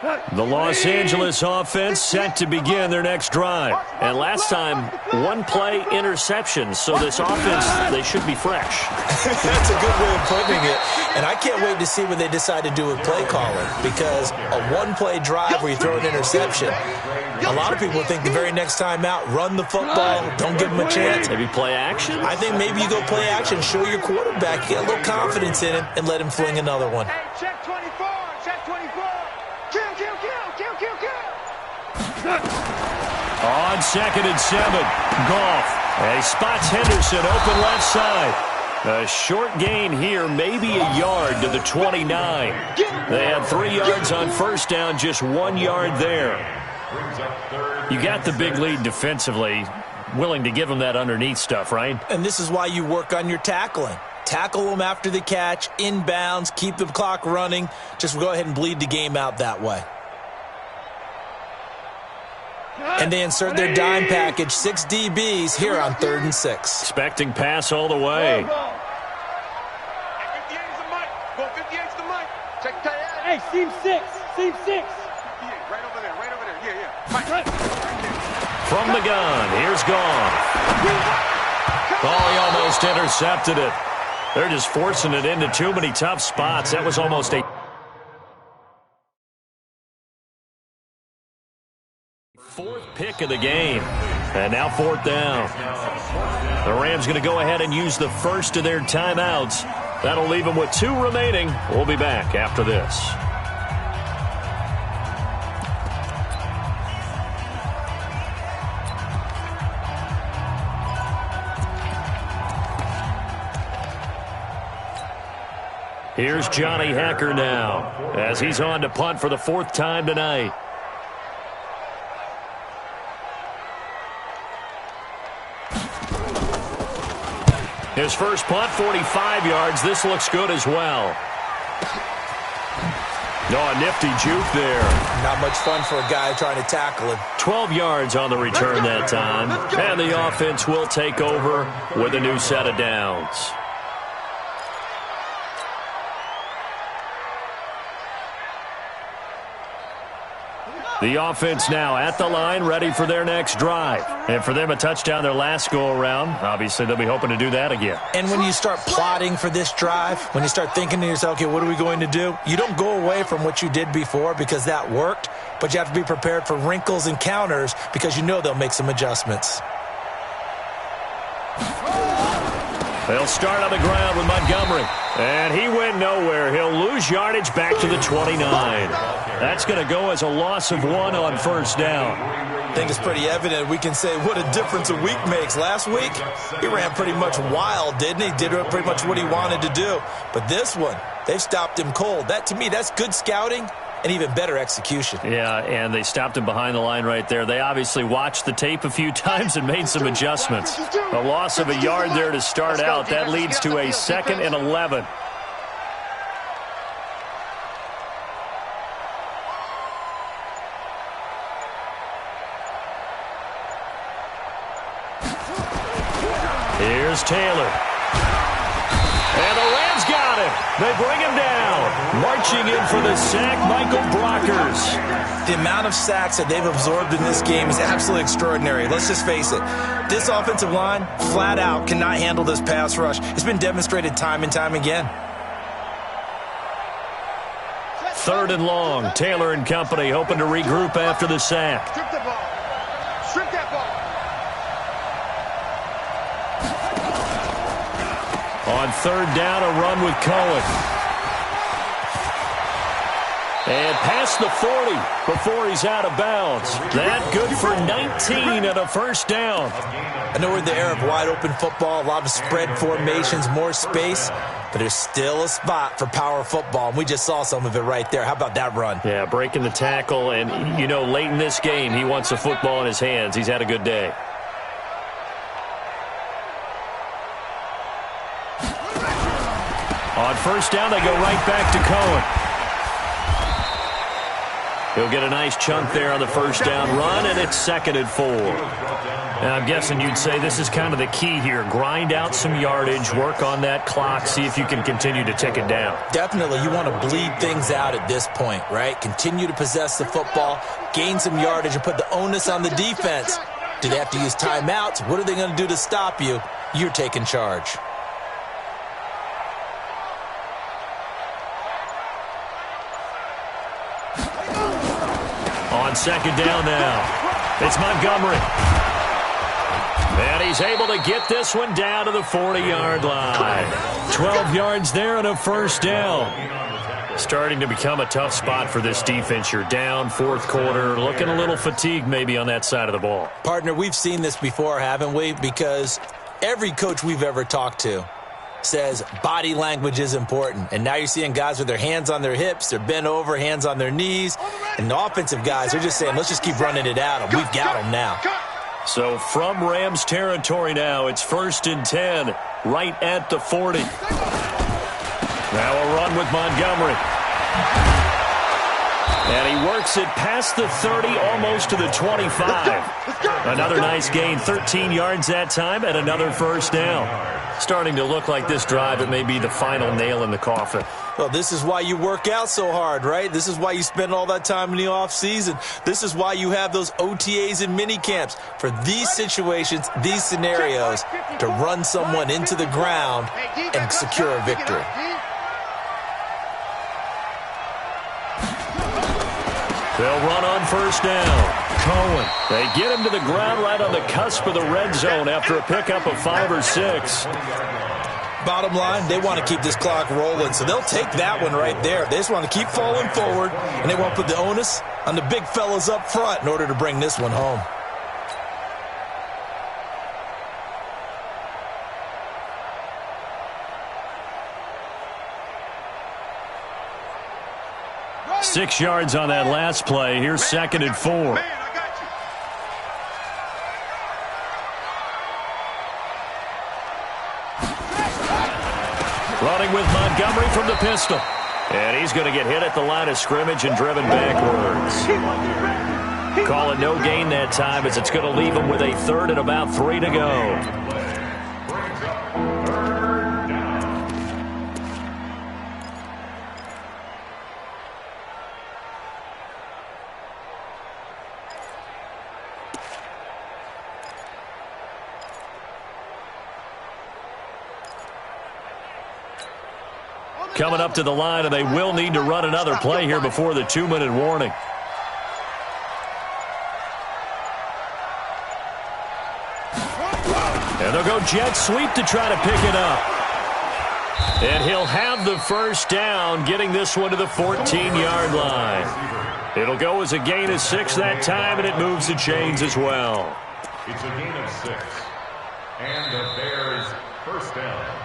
Speaker 1: The Los Angeles offense set to begin their next drive. And last time, one-play interception. So this offense, they should be fresh.
Speaker 4: That's a good way of putting it. And I can't wait to see what they decide to do with play calling. Because a one-play drive where you throw an interception, a lot of people think the very next time out, run the football, don't give them a chance.
Speaker 1: Maybe play action?
Speaker 4: I think maybe you go play action, show your quarterback, get a little confidence in him, and let him fling another one.
Speaker 2: Hey, check 24, check 24. Kill, kill, kill, kill, kill, kill.
Speaker 1: On 2nd and 7, Goff. He spots Henderson open left side. A short gain here, maybe a yard to the 29. They had 3 yards on first down, just 1 yard there. You got the big lead defensively, willing to give them that underneath stuff, right?
Speaker 4: And this is why you work on your tackling. Tackle them after the catch, inbounds, keep the clock running. Just go ahead and bleed the game out that way. And they insert their dime package, 6 DBs here on 3rd and 6.
Speaker 1: Expecting pass all the way.
Speaker 2: 58 is the mic. Go 58 is the mic. Check tight end.
Speaker 3: Hey, seam 6. Seam 6.
Speaker 2: 58, right over there, right over there. Yeah, yeah. Mike.
Speaker 1: From the gun, here's Goff. Oh, he almost intercepted it. They're just forcing it into too many tough spots. That was almost a 4th pick of the game. And now 4th down. The Rams going to go ahead and use the first of their timeouts. That'll leave them with 2 remaining. We'll be back after this. Here's Johnny Hacker now as he's on to punt for the 4th time tonight. His first punt, 45 yards. This looks good as well. Oh, a nifty juke there.
Speaker 4: Not much fun for a guy trying to tackle him.
Speaker 1: 12 yards on the return that time. And the offense will take over with a new set of downs. The offense now at the line, ready for their next drive. And for them, a touchdown their last go-around. Obviously, they'll be hoping to do that again.
Speaker 4: And when you start plotting for this drive, when you start thinking to yourself, okay, what are we going to do? You don't go away from what you did before because that worked, but you have to be prepared for wrinkles and counters because you know they'll make some adjustments.
Speaker 1: They'll start on the ground with Montgomery. And he went nowhere. He'll lose yardage back to the 29. That's going to go as a loss of 1 on first down.
Speaker 4: I think it's pretty evident. We can say what a difference a week makes. Last week, he ran pretty much wild, didn't he? Did pretty much what he wanted to do. But this one, they've stopped him cold. That, to me, that's good scouting and even better execution.
Speaker 1: Yeah, and they stopped him behind the line right there. They obviously watched the tape a few times and made some adjustments. A loss of a yard there to start out. That leads to a 2nd and 11. Here's Taylor. And the Rams got him. They bring him down. Marching in for the sack, Michael Brockers.
Speaker 4: The amount of sacks that they've absorbed in this game is absolutely extraordinary. Let's just face it. This offensive line, flat out, cannot handle this pass rush. It's been demonstrated time and time again.
Speaker 1: 3rd and long. Taylor and company hoping to regroup after the sack.
Speaker 2: Strip the ball. Strip that ball.
Speaker 1: On 3rd down, a run with Cohen. And past the 40 before he's out of bounds. That good for 19 and a first down.
Speaker 4: I know we're in the era of wide-open football, a lot of spread formations, more space, but there's still a spot for power football, and we just saw some of it right there. How about that run?
Speaker 1: Yeah, breaking the tackle, and, you know, late in this game, he wants the football in his hands. He's had a good day. On first down, they go right back to Cohen. He'll get a nice chunk there on the first down run, and it's 2nd and 4. Now, I'm guessing you'd say this is kind of the key here. Grind out some yardage, work on that clock, see if you can continue to tick it down.
Speaker 4: Definitely, you want to bleed things out at this point, right? Continue to possess the football, gain some yardage, and put the onus on the defense. Do they have to use timeouts? What are they going to do to stop you? You're taking charge.
Speaker 1: On second down now, it's Montgomery. And he's able to get this one down to the 40-yard line. 12 yards there and a first down. Starting to become a tough spot for this defense. You're down, fourth quarter, looking a little fatigued maybe on that side of the ball.
Speaker 4: Partner, we've seen this before, haven't we? Because every coach we've ever talked to says body language is important. And now you're seeing guys with their hands on their hips, they're bent over, hands on their knees. And the offensive guys are just saying, let's just keep running it at them. We've got them now.
Speaker 1: So from Rams territory now, it's 1st and 10, right at the 40. Now a run with Montgomery. And he works it past the 30, almost to the 25. Another nice gain, 13 yards that time, and another first down. Starting to look like this drive, it may be the final nail in the coffin.
Speaker 4: Well, this is why you work out so hard, right? This is why you spend all that time in the offseason. This is why you have those OTAs and mini camps for these situations, these scenarios, to run someone into the ground and secure a victory.
Speaker 1: They'll run on first down. Cohen. They get him to the ground right on the cusp of the red zone after a pickup of 5 or 6.
Speaker 4: Bottom line, they want to keep this clock rolling, so they'll take that one right there. They just want to keep falling forward, and they want to put the onus on the big fellas up front in order to bring this one home.
Speaker 1: Right. 6 yards on that last play. Here's 2nd and 4. Running with Montgomery from the pistol. And he's going to get hit at the line of scrimmage and driven backwards. Call it no gain that time, as it's going to leave him with a 3rd and about 3 to go. Coming up to the line, and they will need to run another play here before the 2-minute warning. And they'll go jet sweep to try to pick it up. And he'll have the first down, getting this one to the 14-yard line. It'll go as a gain of 6 that time, and it moves the chains as well.
Speaker 5: It's a gain of 6. And the Bears first down.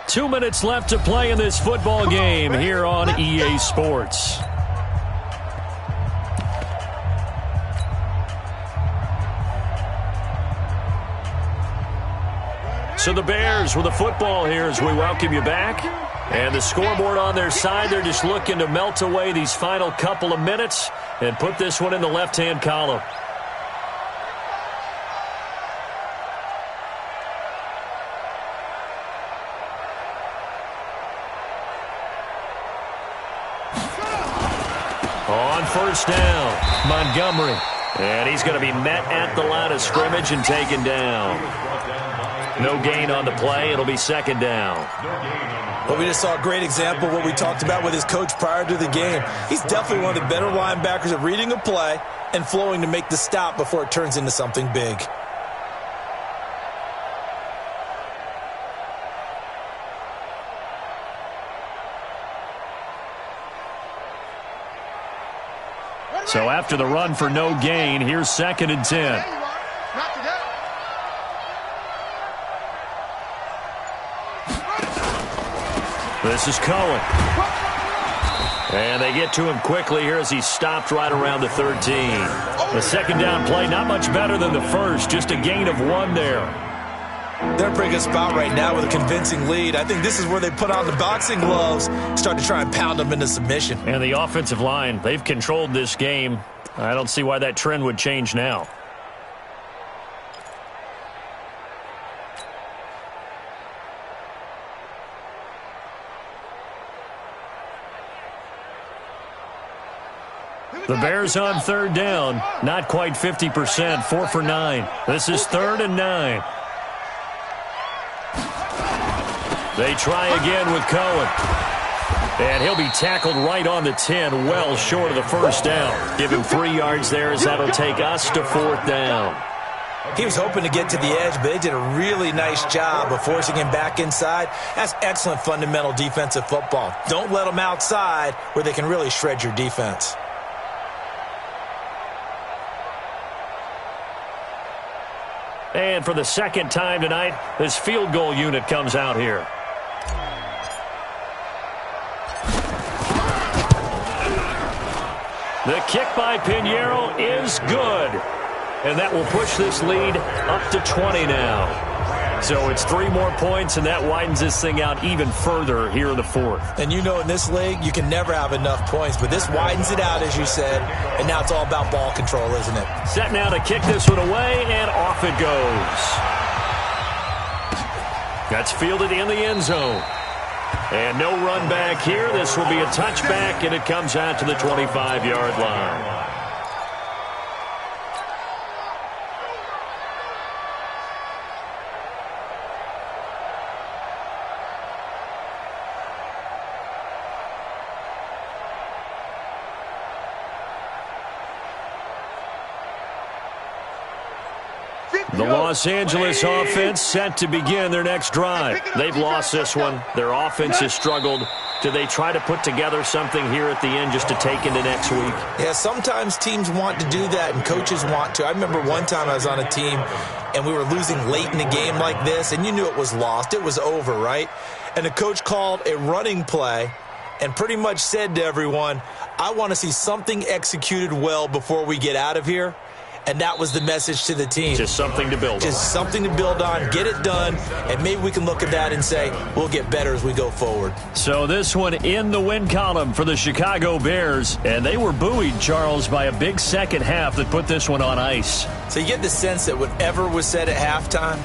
Speaker 1: 2 minutes left to play in this football game here on EA Sports. So the Bears with the football here as we welcome you back. And the scoreboard on their side, they're just looking to melt away these final couple of minutes and put this one in the left-hand column. On first down, Montgomery. And he's going to be met at the line of scrimmage and taken down. No gain on the play. It'll be 2nd down.
Speaker 4: Well, we just saw a great example of what we talked about with his coach prior to the game. He's definitely one of the better linebackers at reading a play and flowing to make the stop before it turns into something big.
Speaker 1: So after the run for no gain, here's 2nd and 10. This is Cohen. And they get to him quickly here as he's stopped right around the 13. The 2nd down play, not much better than the first, just a gain of 1 there.
Speaker 4: They're in a pretty good spot right now with a convincing lead. I think this is where they put on the boxing gloves, start to try and pound them into submission.
Speaker 1: And the offensive line, they've controlled this game. I don't see why that trend would change now. The Bears on third down. Not quite 50%, 4 for 9. This is 3rd and 9. They try again with Cohen. And he'll be tackled right on the 10, well short of the first down. Give him 3 yards there as that'll take us to 4th down.
Speaker 4: He was hoping to get to the edge, but they did a really nice job of forcing him back inside. That's excellent fundamental defensive football. Don't let them outside where they can really shred your defense.
Speaker 1: And for the second time tonight, this field goal unit comes out here. The kick by Pinheiro is good. And that will push this lead up to 20 now. So it's 3 more points, and that widens this thing out even further here in the 4th.
Speaker 4: And you know in this league, you can never have enough points, but this widens it out, as you said, and now it's all about ball control, isn't it?
Speaker 1: Set now to kick this one away, and off it goes. That's fielded in the end zone. And no run back here. This will be a touchback, and it comes out to the 25-yard line. The Los Angeles offense set to begin their next drive. They've lost this one. Their offense has struggled. Do they try to put together something here at the end just to take into next week?
Speaker 4: Yeah, sometimes teams want to do that and coaches want to. I remember one time I was on a team and we were losing late in a game like this, and you knew it was lost. It was over, right? And the coach called a running play and pretty much said to everyone, I want to see something executed well before we get out of here. And that was the message to the team.
Speaker 1: Just something to build on.
Speaker 4: Just something to build on, get it done, and maybe we can look at that and say, we'll get better as we go forward.
Speaker 1: So this one in the win column for the Chicago Bears. And they were buoyed, Charles, by a big second half that put this one on ice.
Speaker 4: So you get the sense that whatever was said at halftime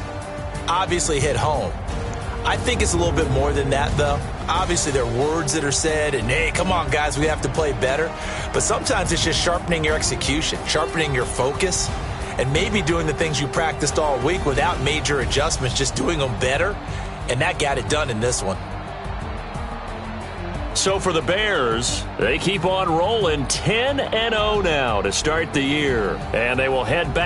Speaker 4: obviously hit home. I think it's a little bit more than that, though. Obviously, there are words that are said, and, hey, come on, guys, we have to play better. But sometimes it's just sharpening your execution, sharpening your focus, and maybe doing the things you practiced all week without major adjustments, just doing them better. And that got it done in this one.
Speaker 1: So for the Bears, they keep on rolling 10-0 now to start the year. And they will head back